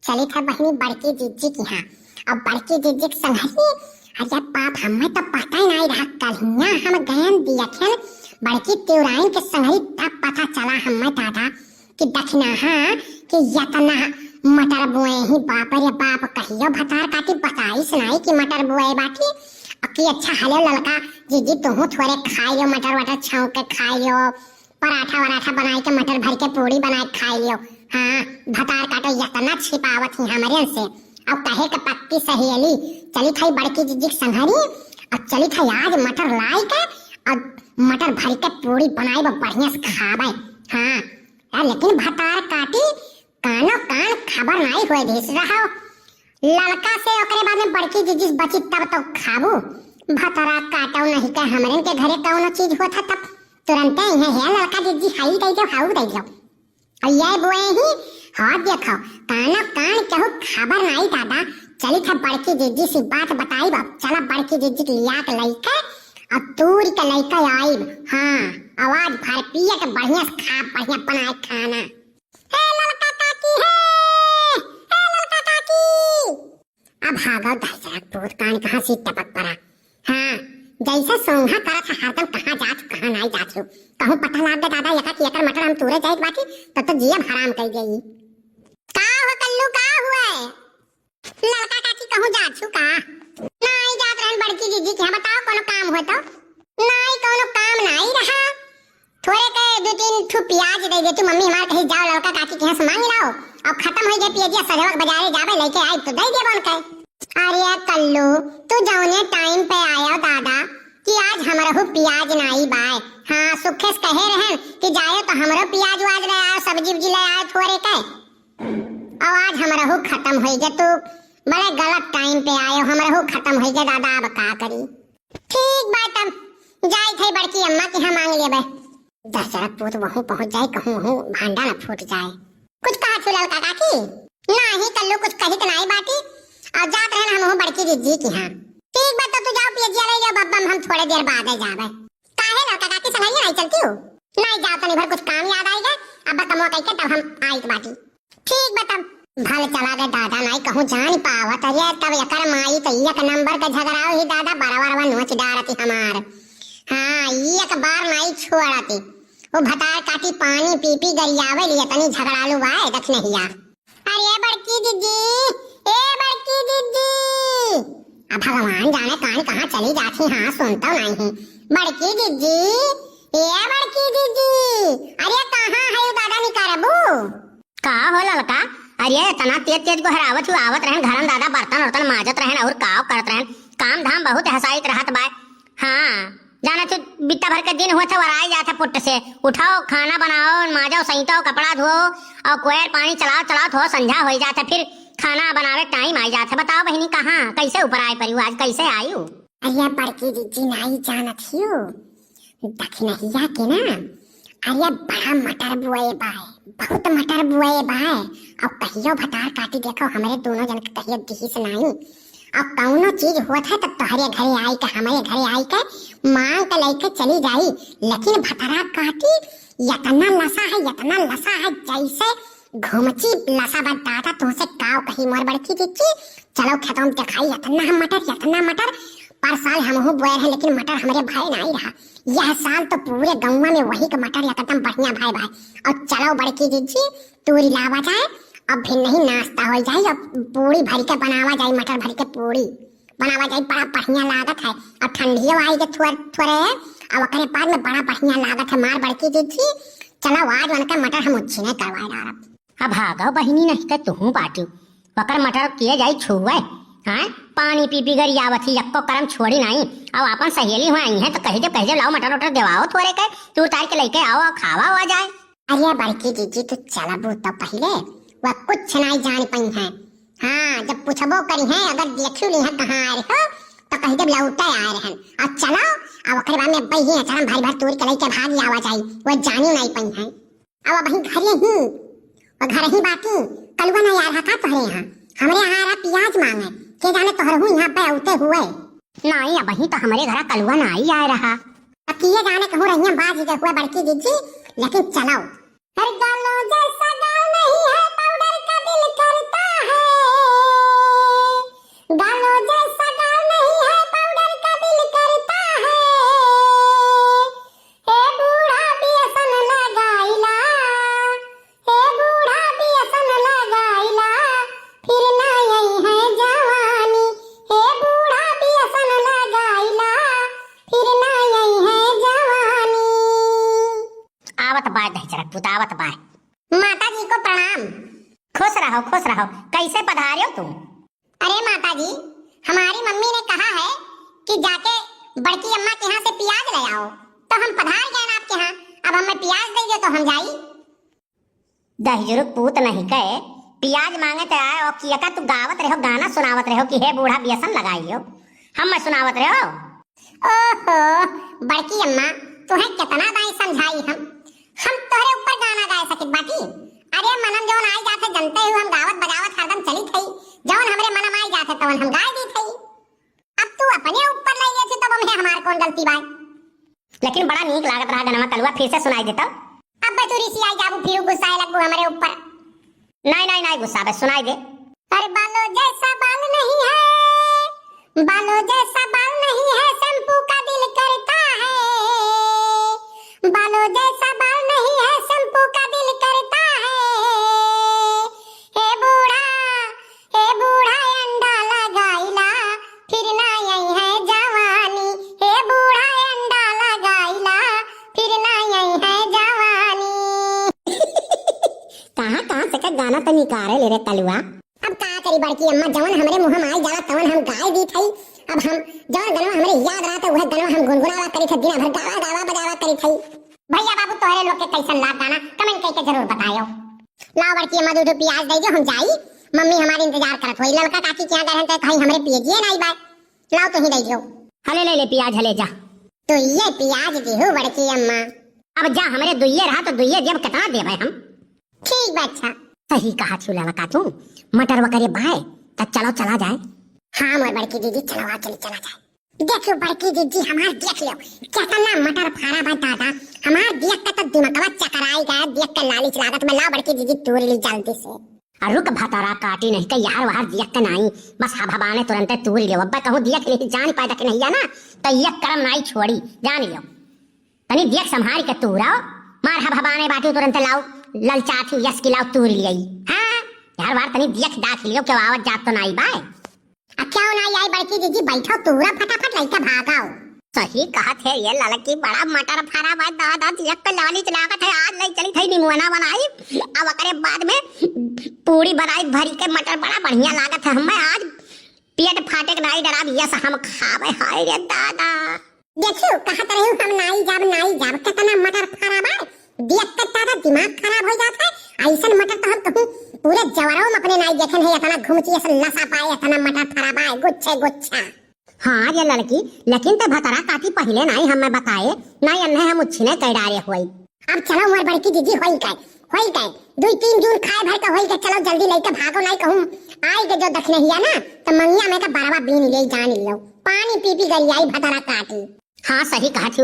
चली था बहनी बड़की जीजी की यहाँ। अब बड़की जीजी के संगही अरे बाप हमें तो पता ही नहीं रहा, कल हम गयन दिया खेल बड़की त्योराइन के संगही तब पता चला हमें दादा कि दखना कि यतना मटर बुए ही बाप रे बाप कहियो भतार काटी बताई सुनाई कि मटर बुए बाटी कि अच्छा हले लड़का जीजी तुम थोड़े खाई लो मटर वटर छौंक के खाई लो, पराठा वराठा बनाई के मटर भर के पूरी बनाई खाई लो। हाँ भतार काटो यतना छिपावत ही हमारे से। अब कहे के पक्की सहेली चली थी बड़की जीजी संघरी और चली थी आज मटर लाई के और मटर भर के पूरी बनाई बढ़िया से खावे। हाँ लेकिन भतार काटी कानो कान खबर नहीं हुए दिस रहा लड़का से ओकरे बाद में बड़की जीजी बची तब तो खाबू। भतारा काटो नहीं के हमरे के घरे कौनो चीज होता तब तुरंत ही है लड़का जीजी हाई दे दो हाउ दे दो और ये बुए ही हाथ देखो कानो कान केहू खबर नहीं दादा। चली था बड़की जीजी से बात बताई बा चला बड़की जीजी के लिया के लइका और तूरी के लइका आई। हाँ आवाज भर पिए के बढ़िया से खा बढ़िया बनाए खाना। हे लड़का काकी हे लड़का काकी। अब भागो दहशत पूत कान कहाँ से टपक पड़ा। हाँ जैसे सोंघा करा था हरदम कहाँ जात कहाँ नहीं जात हो कहूँ पता लाग गया दादा यका कि एकर मटर हम तूरे जाए बाकी तब तो जिया हराम कर गई। का हो कल्लू का हुआ है लड़का काकी कहूँ जात छु का नहीं जात रहन बड़की जीजी के बताओ कोनो काम हो तो नहीं कोनो काम नहीं रहा थोड़े के दो तीन ठू प्याज दे दे तू मम्मी हमारे कहीं जाओ लड़का काकी के यहाँ सामान लाओ अब खत्म हो गए पियजिया सजवक बाजारे जावे लेके आई तो दे दे बन के। अरे कल्लू तू जौने टाइम पे आया दादा कि आज हमरो प्याज नहीं बाय। हाँ सुखे से कहे रहन कि जायो तो हमरो प्याज वाज ले आयो सब्जी उब्जी ले आयो थोड़े के अब आज हमरो खत्म हो गए तू बड़े गलत टाइम पे आयो हमरो खत्म हो गए दादा अब का करी। ठीक बात अब जाई थे बड़की अम्मा के यहाँ मांग लेबे दशरथ पूत वहू पहुंच जाए कहूँ वहू भांडा न फूट जाए। कुछ कहा छु लड़का काकी नहीं कल्लू कुछ कही तो नहीं बाटी और जात रहन हम बड़की जीजी की यहाँ। ठीक बात तो तू जाओ पियजिया ले जाओ बब्बा हम थोड़े देर बाद जावे। काहे लड़का काकी संग नहीं चलती हो नहीं जाओ तो नहीं भर कुछ काम याद आएगा अब कमो कह के तब हम आई बाटी। ठीक बा तब भले चला गए दादा नहीं कहूँ जान पावत अरे तब एकर माई तो एक नंबर का झगड़ाओ ही दादा बराबर नोच डारती हमार। हाँ एक बार नहीं छोड़ती वो भतार काटी पानी पी पी गरियावे लिए तनी झगड़ालू बाए दख नहीं आ। अरे बड़की दीदी ए बड़की दीदी अब भगवान जाने कान कहाँ चली जाती। हाँ सुनता नहीं बड़की दीदी ए बड़की दीदी अरे कहाँ है दादा निकारबू का हो लड़का अरे तना तेज तेज को हरावत हुआ आवत रहन घरन दादा बर्तन वर्तन माजत रहन और काव करत रहन काम धाम बहुत हसाइत रहत बाय। हाँ जाना तो बित्ता भर के दिन हुआ था वराई जाता पुट्ट से उठाओ खाना बनाओ माजो सहिताओ कपड़ा धो और कोयल पानी चलाओ चलाओ थो संझा हो जाता फिर खाना बनावे टाइम आ जाता। बताओ बहनी कहाँ कैसे ऊपर आए परी आज कैसे आई हो। अरे बड़की जीजी नहीं जानत हियो दखनहिया के ना अरे बड़ा मटर बुए बाय बहुत मटर बुए बाय। अब कहियो भतार काटी देखो हमारे दोनों जन के कहियो दिही से नहीं अब कौनो चीज होत है तब तोहरे घरे आई के हमारे घरे आई के मांग के लेके चली जाई लेकिन भतारा काटी यतना लसा है जैसे घुमची लसा बताता तुमसे काव कही मोर बड़की जीजी चलो खेतों में दिखाई यतना मटर पर साल हम हो बोए हैं लेकिन मटर हमारे भाई नहीं रहा यह साल तो पूरे गाँव में वही का मटर एकदम बढ़िया भाई और चलो बड़की जीजी तूरी लावा जाए अब भी नहीं नाश्ता हो जाए अब पूरी भर के बनावा जाए मटर भर के पूरी बनावा जाए बड़ा बढ़िया लागत है और ठंडियों आई के थोड़े अब ओकरे बाद में बड़ा बढ़िया लागत है मार बड़की जीजी चलो आज उनका मटर हम उच्छी नहीं करवाए डारब। अब भागो बहिनी नहीं तो तू बाटू पकड़ मटर किए जाई छुए। हाँ पानी पी पी कर यावत ही यक्को करम छोड़ी नहीं अब अपन सहेली हुआ आई है तो कह दे लाओ मटर वटर देवाओ थोड़े के तू तार के लेके आओ और खावा हो जाए। अरे बड़की जीजी तू चलबू तो पहले वह कुछ नहीं जान पाई है। हाँ जब पूछबो करी है अगर देखू ली है कहाँ आ रहे हो तो कहीं जब लौटे आए रहन और चलो अब ओकरे बाद में बही है चरम भारी भर तूर के लेके भाग आवा जाई वो जानी नहीं पाई है। अब वही घरे ही और घर ही बाकी कलवा नहीं आ रहा था तोहरे यहाँ हमारे यहाँ आ रहा प्याज मांगे के जाने तोहर हूँ यहाँ पे उते हुए नहीं अब तो हमारे घर कलवा नहीं आ रहा अब किए जाने कहूँ रही बाज के हुए बड़की जीजी लेकिन चलो हर गालों जैसा गाल नहीं है पाउडर का दिल करता है रहो। कैसे पधारे हो तुम? अरे माता जी, हमारी मम्मी ने कहा है कि जाके बड़की अम्मा के यहाँ से प्याज ले आओ, तो हम पधार गए आपके यहाँ। अब हमें प्याज दे दो तो हम जाई। दहजुर पूत नहीं कहे प्याज मांगे तो आए और किया का तू गावत रहो, गाना सुनावत रहो कि हे बूढ़ा व्यसन लगाइयो। हम मैं सुनावत रहो। ओहो बड़की अम्मा, तुम्हें कितना दाई समझाई हम तोहरे ऊपर गाना गाए सकित बाटी। अरे मनम जौन आई जाते जनते हुए हम गावत बजावत हरदम चली थई, जौन हमरे मनम आई जाते तवन हम गाय दी थई। अब तू अपने ऊपर ले गई थी तब हमें हमार कौन गलती बाय। लेकिन बड़ा नीक लागत रहा गनवा कलवा, फिर से सुनाई देता। अब तू ऋषि आई जाबू फिर गुस्सा लगू हमरे ऊपर। नहीं गुस्सा बस सुनाई दे। अरे बालों जैसा बाल नहीं है, बालों जैसा बाल नहीं है, शैम्पू का दिल करता है। बालों जैसा बाल नहीं है, शैम्पू का दिल करता है। हे बूढ़ा अंडा लगाइला, फिर ना यही है जवानी। हे बूढ़ा अंडा लगाइला, फिर ना यही है जवानी। कहाँ से का गाना तो निकाले ले रे कलवा। अब का करी बड़की अम्मा, जवन हमरे मुंह में आई जाला तवन हम गाय दी थई। अब हम जवन गनवा हमरे याद रहा था वह गनवा हम गुनगुनावा करी थी, दिन भर गावा बजावा करी थी। भैया बाबू तोहरे लोग के कैसन लाग गाना कमेंट करके जरूर बतायो। लाओ बड़की अम्मा दूध प्याज दे दो, हम जाई। मम्मी हमारी इंतजार करत होई। ललका काकी क्या गए हैं कहीं हमरे पियजिए नहीं बाय। लाओ तो ही दे दो। हले ले प्याज हले जा। तो ये प्याज देहु बड़की अम्मा। अब जा हमरे दुइये रहा तो दुइये जब कितना देबे हम। ठीक बा अच्छा। सही कहा छुला लका तू। मटर वकरे बाय तब चलो चला जाए। हाँ मोर बड़की दीदी चलो चला जाए। देखो बड़की दीदी हमार देख लो कितना मटर फाड़ा बा दादा। हमार देख के तो दिमागवा चकराई गया, देख के लालिच लागत में। ला बड़की दीदी तोड़ ली जल्दी से। रुक भतारा काटी नहीं के यार वहां देख के नहीं बस हबाने तुरंत तूर लियो। अब कहूं देख ले जान पाए तक नहीं है ना तो ये करम नहीं छोड़ी जान लियो। तनी देख संभाल के तूराओ, मार हबाने बाटी तुरंत लाओ ललचाथी यस की लाओ तूर लियई। हां यार वार तनी देख दाख लियो के आवाज जात तो नहीं बाय। क्या नहीं आई बड़की दीदी, बैठो तूरा फटाफट लइका भागाओ। सही कहा थे ये लड़की बड़ा मटर फाड़ा बा दादा देख के लालिच लागत है। आज नहीं चली थई निमुआना बनाई, अब करे बाद में पूरी बनाई भरी के मटर बड़ा बढ़िया लागत है। हमें आज पेट फाटे के नहीं डरा यस हम खावे। हाय रे दादा देखियो कहत रही हम नहीं जाब कितना मटर फाड़ा बा। देख के दादा दिमाग खराब हो जाता है। ऐसा मटर तो हम कहूं पूरे जवारों में अपने नहीं देखन है। इतना घूमती ऐसा लसा पाए, इतना मटर फाड़ा बा गुच्छा। हाँ ये लड़की लेकिन तो भतरा काटी पहले नहीं हमें बताए नहीं अन्ने हम उछने कह डारे हुई। अब चलो मोर बड़की दीदी होई गए 2-3 जून खाए भर का होई गए। चलो जल्दी लेके भागो नहीं कहूं आई के जो दखने हिया ना तो मंगिया में का बरवा बीन ले जान लियो। पानी पी गई आई भतरा काटी। हाँ सही कहा थी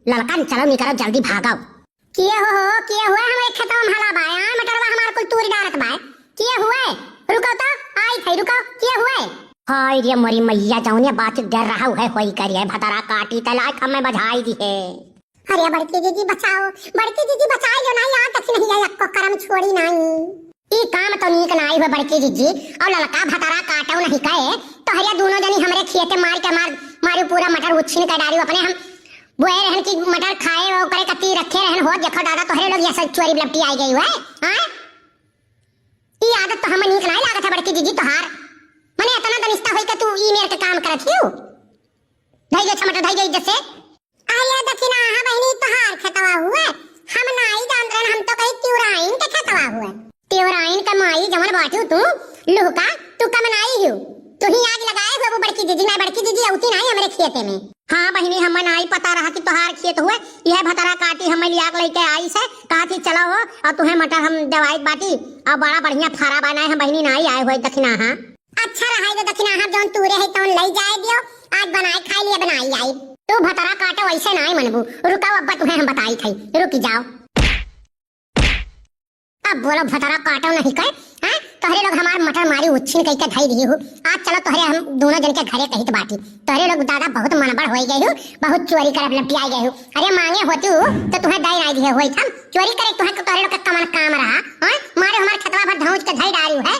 लड़का चलो निकलो जल्दी भागाओ। किए हुए हमारे खेतों में हला बाय मटरवा हमार कुल तूरी डालत बाय। किए हुए रुको तो आई थई रुको किए हुए। हाय रे मोरी मैया जाऊने बात डर रहा है होई करिए भतरा काटी तलाक हमें बधाई दी है। अरे बड़की दीदी बचाओ, बड़की दीदी बचाई जो नहीं आज तक नहीं आई आपको करम छोड़ी नहीं। ई काम तो नीक नहीं हुआ बड़की दीदी। और ललका भतरा काटो नहीं कहे तो हरिया दोनों जनी हमरे खेते मार के मारू पूरा मटर उछिन के डारी अपने हम बोए रहन की मटर खाए और करे कती रखे रहन हो। देखो दादा तोहरे लोग ये सब चोरी लपटी आई गई है। हां ई आदत तो हमें नीक नहीं लागत है बड़की दीदी तोहार। मने इतना दनिष्ठा होई के तू ई मेर के काम करत हियो। धई गई टमाटर धई गई जैसे आया दक्षिणा हां बहनी तोहार खेतवा हुए। हम नहीं जान रहे, हम तो कहीं त्योराइन के खेतवा हुए। त्योराइन का माई जमन बाटू तू लुका तू कम नहीं हियो। तू ही आग लगाए हो वो बड़की दीदी। मैं बड़की दीदी औती नहीं हमरे खेते में। हाँ बहिनी हमें नहीं पता रहा कि तोहार खेत हुए। यह भतरा काटी हमें लिया लेके आई से कहा थी चलो हो और तुम्हें मटर हम दवाई बाटी और बड़ा बढ़िया फारा बनाए हम बहिनी नहीं आए हुए दक्षिणा। हाँ अच्छा रहा है दक्षिणा हां जौन तूरे है तौन लई जाए दियो। आज बनाए खाई लिए बनाई आई। तू भतरा काटो ऐसे नहीं मनबू। रुको अब्बा तुम्हें हम बताई थई रुक जाओ। अब बोलो भतरा काटो नहीं कहे हां तोहरे लोग हमार मटर मारी उछिन कई के धई दी हो। आज चलो तोहरे हम दोनों जन के घरे कहित बाटी। तोहरे लोग दादा बहुत मनबड़ होई गई हो, बहुत चोरी करब लपटिया गए हो। अरे मांगे होतू तो तुम्हें दई नहीं दिए होई थम चोरी करे तुम्हें तोहरे लोग का कमन काम रहा। हां मारे हमार खेतवा भर धौंच के धई डारी है।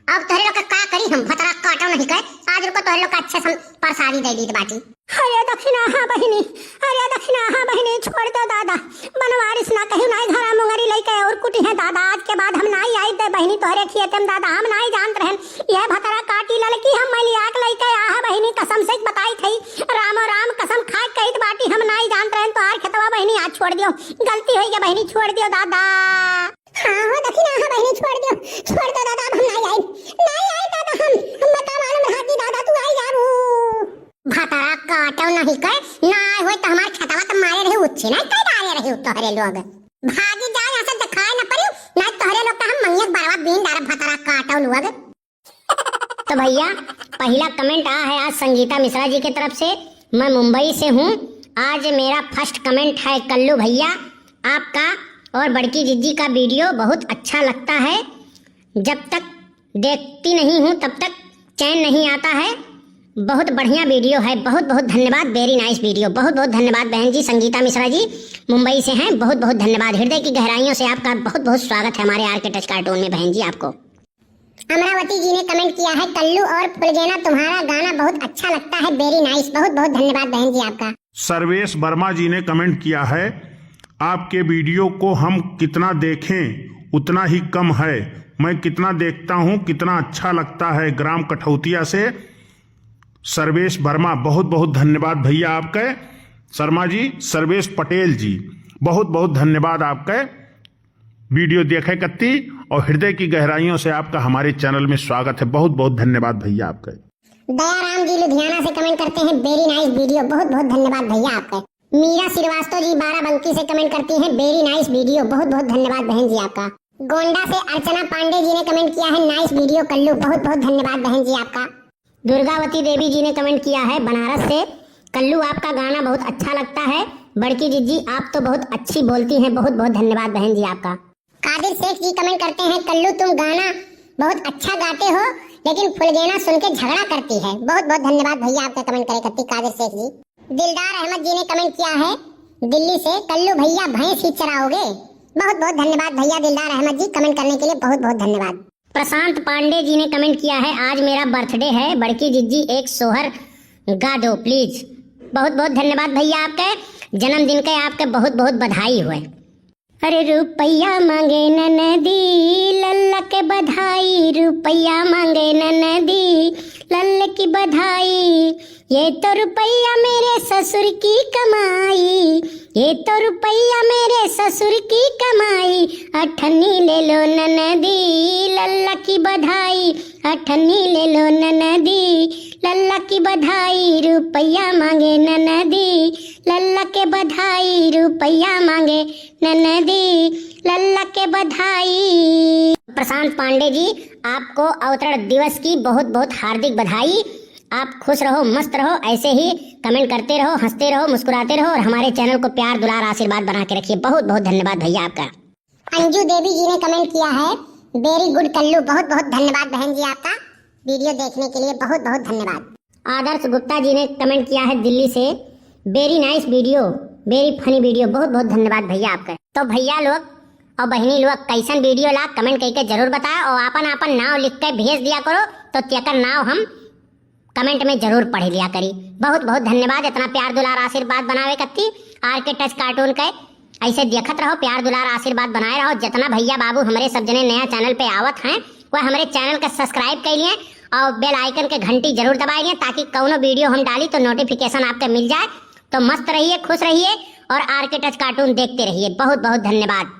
अब तोहरे लोग का करी हम भतरा काटो नहीं कहे। आज आज रुको तो लोग अच्छे से प्रसादी दे दी बाटी। अरे दक्षिणा हाँ बहिनी, अरे दक्षिणा हाँ बहिनी, छोड़ दो दादा, बनवारिस ना कहीं नाई घरा मुंगरी लेके और कुटी है दादा। आज के बाद हम नाई आई दे बहिनी तोहरे खियतम दादा, हम नाई जानत रहन यह भतरा काटी ललकी हम मलियाक लेके आहा बहिनी, कसम से बताई थई रामो राम कसम खाए कहित बाटी हम नाई जानत रहन तो आर खेतवा बहिनी आज छोड़ दियो, गलती होई गई बहिनी छोड़ दियो दादा। हाँ हो दक्षिणा हाँ बहिनी छोड़ दो दादा, हम नहीं आई दादा, हम बता मालूम हाथी दादा तू आई जाबू। भतरा काटो नहीं कर ना होय त हमार खेतवा त मारे रही उच्छे नहीं कई डाले रही तोहरे लोग भागी जाए ऐसा दिखाए न पड़ी ना तोहरे लोग का हम मंगेक बरवा बीन डार भतरा काटो लोग। तो भैया पहला कमेंट आया है आज संगीता मिश्रा जी की तरफ से, मैं मुंबई से हूँ। आज मेरा फर्स्ट कमेंट है कल्लू भैया आपका और बड़की जिज्जी का वीडियो बहुत अच्छा लगता है, जब तक देखती नहीं हूँ तब तक चैन नहीं आता है, बहुत बढ़िया वीडियो है, बहुत बहुत धन्यवाद, वेरी नाइस वीडियो, बहुत बहुत धन्यवाद बहन जी। संगीता मिश्रा जी मुंबई से हैं, बहुत बहुत धन्यवाद, हृदय की गहराइयों से आपका बहुत बहुत स्वागत है हमारे आर के टच कार्टून में बहन जी आपको। अमरावती जी ने कमेंट किया है कल्लू और फुलगेना तुम्हारा गाना बहुत अच्छा लगता है, वेरी नाइस, बहुत बहुत धन्यवाद बहन जी आपका। सर्वेश वर्मा जी ने कमेंट किया है आपके वीडियो को हम कितना देखें उतना ही कम है, मैं कितना देखता हूँ कितना अच्छा लगता है, ग्राम कठौतिया से सर्वेश वर्मा, बहुत बहुत धन्यवाद भैया आपके। शर्मा जी, सर्वेश पटेल जी, बहुत बहुत धन्यवाद आपके वीडियो देखे कत्ती और हृदय की गहराइयों से आपका हमारे चैनल में स्वागत है, बहुत बहुत धन्यवाद भैया आपके। दयाराम जी लुधियाना से कमेंट करते हैं वेरी नाइस वीडियो, बहुत बहुत धन्यवाद भैया आपका। मीरा श्रीवास्तव जी बाराबंकी से कमेंट करती हैं वेरी नाइस वीडियो, बहुत बहुत धन्यवाद बहन जी आपका। गोंडा से अर्चना पांडे जी ने कमेंट किया है नाइस वीडियो कल्लू, बहुत बहुत धन्यवाद बहन जी आपका। दुर्गावती देवी जी ने कमेंट किया है बनारस से, कल्लू आपका गाना बहुत अच्छा लगता है, बड़की जिज्जी आप तो बहुत अच्छी बोलती हैं, बहुत बहुत धन्यवाद बहन जी आपका। कादिर शेख जी कमेंट करते हैं कल्लू तुम गाना बहुत अच्छा गाते हो लेकिन फुलगेना सुन के झगड़ा करती है, बहुत बहुत धन्यवाद भैया आपका कमेंट करे करती कादिर शेख जी। दिलदार अहमद जी ने कमेंट किया है दिल्ली से कल्लू भैया भैंस ही चराओगे, बहुत बहुत धन्यवाद भैया दिलदार अहमद जी कमेंट करने के लिए, बहुत बहुत धन्यवाद। प्रशांत पांडे जी ने कमेंट किया है आज मेरा बर्थडे है, बड़की जिज्जी एक सोहर गा दो प्लीज, बहुत बहुत धन्यवाद भैया आपके, जन्मदिन के आपके बहुत बहुत बधाई हुए। अरे रुपया मांगे ननदी लल्ला के बधाई, रुपया मांगे ननदी लल्ले की बधाई, ये तो रुपया मेरे ससुर की कमाई, ये तो रुपया मेरे ससुर की कमाई, अठन्नी ले लो ननदी लल्ला की बधाई, अठन्नी ले लो ननदी लल्ला की बधाई, रुपया मांगे ननदी लल्ला के बधाई, रुपया मांगे ननदी लल्ला के बधाई। प्रशांत पांडे जी आपको अवतरण दिवस की बहुत बहुत हार्दिक बधाई, आप खुश रहो मस्त रहो, ऐसे ही कमेंट करते रहो, हंसते रहो, मुस्कुराते रहो और हमारे चैनल को प्यार दुलार आशीर्वाद बना के रखिए, बहुत बहुत धन्यवाद भैया आपका। अंजू देवी जी ने कमेंट किया है वेरी गुड कल्लू, बहुत बहुत धन्यवाद बहन जी आपका, वीडियो देखने के लिए बहुत बहुत धन्यवाद। आदर्श गुप्ता जी ने कमेंट किया है दिल्ली से very nice video, very funny video, बहुत बहुत धन्यवाद भैया आपका। तो भैया लोग और बहनी लोग कैसन वीडियो ला कमेंट करके जरूर बताओ और अपन अपन नाव लिख के भेज दिया करो तो तेकर नाव हम कमेंट में जरूर पढ़ लिया करी। बहुत बहुत धन्यवाद, इतना प्यार दुलार आशीर्वाद बनावे कत्ती आर के टच कार्टून के, ऐसे देखत रहो, प्यार दुलार आशीर्वाद बनाए रहो। जितना भैया बाबू हमारे सब जने नया चैनल पे आवत हैं वह हमारे चैनल का सब्सक्राइब कर लिए और बेल आइकन के घंटी जरूर दबाइए ताकि कौनो वीडियो हम डाली तो नोटिफिकेशन आपको मिल जाए। तो मस्त रहिए, खुश रहिए और आर के टच कार्टून देखते रहिए, बहुत बहुत धन्यवाद।